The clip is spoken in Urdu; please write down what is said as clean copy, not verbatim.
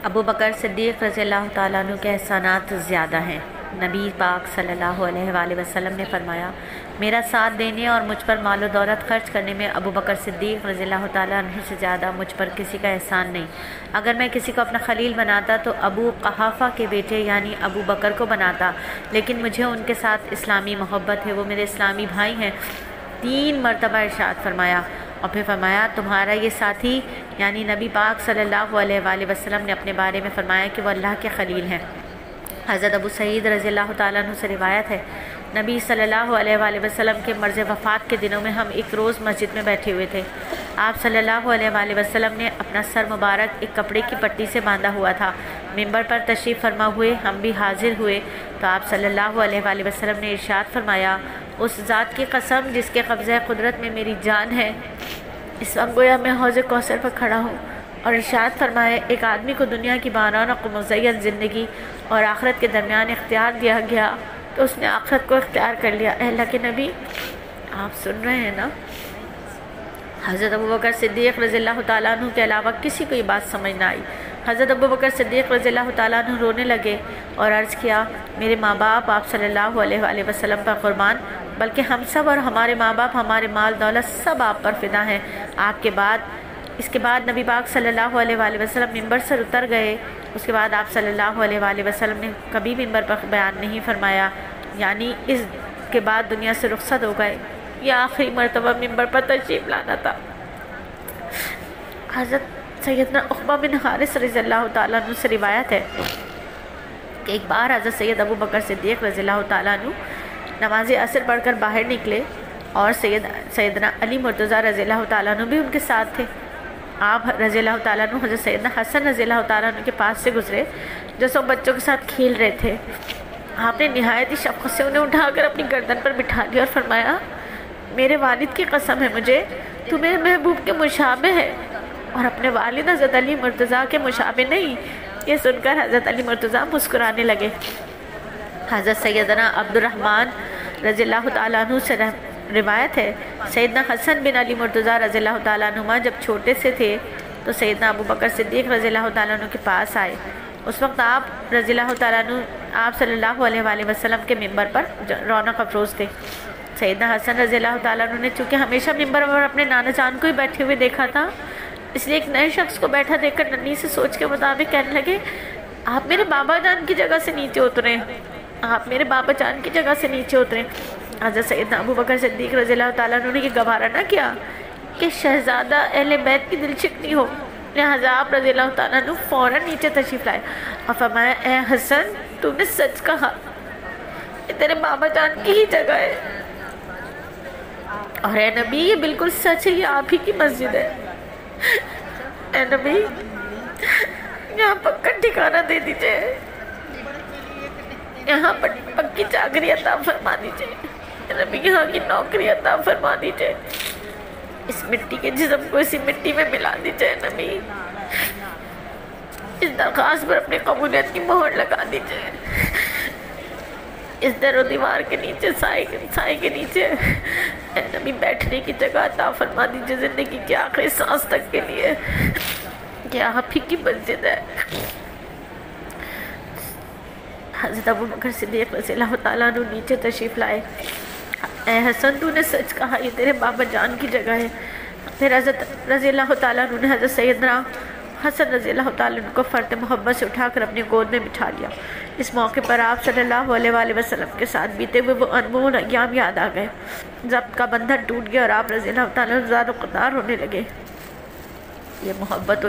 ابو بکر صدیق رضی اللہ تعالیٰ عنہ کے احسانات زیادہ ہیں۔ نبی پاک صلی اللہ علیہ وآلہ وسلم نے فرمایا، میرا ساتھ دینے اور مجھ پر مال و دولت خرچ کرنے میں ابو بکر صدیق رضی اللہ تعالیٰ عنہ سے زیادہ مجھ پر کسی کا احسان نہیں۔ اگر میں کسی کو اپنا خلیل بناتا تو ابو قحافہ کے بیٹے یعنی ابو بکر کو بناتا، لیکن مجھے ان کے ساتھ اسلامی محبت ہے، وہ میرے اسلامی بھائی ہیں۔ 3 مرتبہ ارشاد فرمایا اور پھر فرمایا، تمہارا یہ ساتھی یعنی نبی پاک صلی اللہ علیہ وآلہ وسلم نے اپنے بارے میں فرمایا کہ وہ اللہ کے خلیل ہیں۔ حضرت ابو سعید رضی اللہ تعالیٰ عنہ سے روایت ہے، نبی صلی اللہ علیہ وآلہ وسلم کے مرض وفات کے دنوں میں ہم ایک روز مسجد میں بیٹھے ہوئے تھے۔ آپ صلی اللہ علیہ وآلہ وسلم نے اپنا سر مبارک ایک کپڑے کی پٹی سے باندھا ہوا تھا۔ منبر پر تشریف فرما ہوئے ہم بھی حاضر ہوئے تو آپ صلی اللہ علیہ وآلہ وسلم نے ارشاد فرمایا، اس ذات کی قسم جس کے قبضہ قدرت میں میری جان ہے، اس وقت گویا میں حوض کوثر پر کھڑا ہوں، اور ارشاد فرمایا، ایک آدمی کو دنیا کی بارانہ و مزین زندگی اور آخرت کے درمیان اختیار دیا گیا تو اس نے آخرت کو اختیار کر لیا۔ اے اللہ کے نبی، آپ سن رہے ہیں نا؟ حضرت ابو بکر صدیق رضی اللہ تعالیٰ عنہ کے علاوہ کسی کو یہ بات سمجھ نہ آئی۔ حضرت ابو بکر صدیق رضی اللہ تعالیٰ عنہ رونے لگے اور عرض کیا، میرے ماں باپ آپ صلی اللہ علیہ وآلہ وسلم پر قربان، بلکہ ہم سب اور ہمارے ماں باپ، ہمارے مال دولت سب آپ پر فدا ہیں۔ اس کے بعد نبی پاک صلی اللہ علیہ وآلہ وسلم منبر سے اتر گئے۔ اس کے بعد آپ صلی اللہ علیہ وآلہ وسلم نے کبھی منبر پر بیان نہیں فرمایا، یعنی اس کے بعد دنیا سے رخصت ہو گئے۔ یہ آخری مرتبہ منبر پر تشریف لانا تھا۔ حضرت سیدنا عقبہ بن حارث رضی اللہ تعالیٰ عنہ سے روایت ہے کہ ایک بار حضرت سید ابو بکر صدیق رضی اللہ تعالیٰ عنہ نماز عصر پڑھ کر باہر نکلے اور سیدنا علی مرتضیٰ رضی اللہ تعالیٰ عنہ بھی ان کے ساتھ تھے۔ آپ رضی اللہ تعالیٰ عنہ حضرت سیدنا حسن رضی اللہ تعالیٰ عنہ کے پاس سے گزرے جو سب بچوں کے ساتھ کھیل رہے تھے۔ آپ نے نہایت ہی شفقت سے انہیں اٹھا کر اپنی گردن پر بٹھا لیا اور فرمایا، میرے والد کی قسم ہے مجھے، تو میرے محبوب کے مشابہ ہے اور اپنے والد حضرت علی مرتضیٰ کے مشابہ نہیں۔ یہ سن کر حضرت علی مرتضیٰ مسکرانے لگے۔ حضرت سیدنا عبد الرحمن رضی اللہ تعالیٰ عنہ سے روایت ہے، سیدنا حسن بن علی مرتضیٰ رضی اللہ تعالیٰ عنہ جب چھوٹے سے تھے تو سیدنا ابو بکر صدیق رضی اللہ تعالیٰ عنہ کے پاس آئے۔ اس وقت آپ رضی اللہ تعالیٰ عنہ آپ صلی اللہ علیہ وآلہ وسلم کے منبر پر رونق افروز تھے۔ سیدنا حسن رضی اللہ تعالیٰ عنہ نے چونکہ ہمیشہ منبر پر اپنے نانا جان کو ہی بیٹھے ہوئے دیکھا تھا، اس لیے ایک نئے شخص کو بیٹھا دیکھ کر ننھی سے سوچ کے مطابق کہنے لگے، آپ میرے بابا جان کی جگہ سے نیچے اتریں، آپ میرے بابا جان کی جگہ سے نیچے اتریں۔ حضرت سیدنا ابو بکر صدیق رضی اللہ تعالیٰ عنہ نے یہ گوارا نہ کیا کہ شہزادہ اہل بیت کی دل شکنی ہو، لہذا آپ رضی اللہ تعالیٰ عنہ فوراً نیچے تشریف لائے اور فرمایا، اے حسن، تو نے سچ کہا، یہ تیرے بابا جان کی ہی جگہ ہے، اور اے نبی یہ بالکل سچ ہے، یہ آپ ہی کی مسجد ہے۔ اے نبی یہاں پکا ٹھکانہ دے دیجئے، یہاں پر پکی چاکری عطا فرما دیجئے، نبی یہاں کی نوکری عطا فرما دیجئے، اس مٹی کے جسم کو اسی مٹی میں ملا دیجئے، نبی اس درخواست پر اپنی قبولیت کی مہر لگا دیجئے، اس در و دیوار کے نیچے سائے کے نیچے اے نبی بیٹھنے کی جگہ عطا فرما دیجئے زندگی کی آخری سانس تک کے لیے، یہ آپ ہی کی مسجد ہے۔ حضرت ابو بکر صدیق رضی اللہ تعالیٰ عنہ نیچے تشریف لائے، اے حسن تو نے سچ کہا، یہ تیرے بابا جان کی جگہ ہے۔ پھر حضرت رضی اللہ تعالیٰ عنہ نے حضرت سیدنا حسن رضی اللہ تعالیٰ عنہ کو فرط محبت سے اٹھا کر اپنی گود میں بٹھا لیا۔ اس موقع پر آپ صلی اللہ علیہ وآلہ وسلم کے ساتھ بیتے ہوئے وہ انمول ایام یاد آ گئے، ضبط کا بندھن ٹوٹ گیا اور آپ رضی اللہ تعالیٰ عنہ زار و قدار ہونے لگے۔ یہ محبت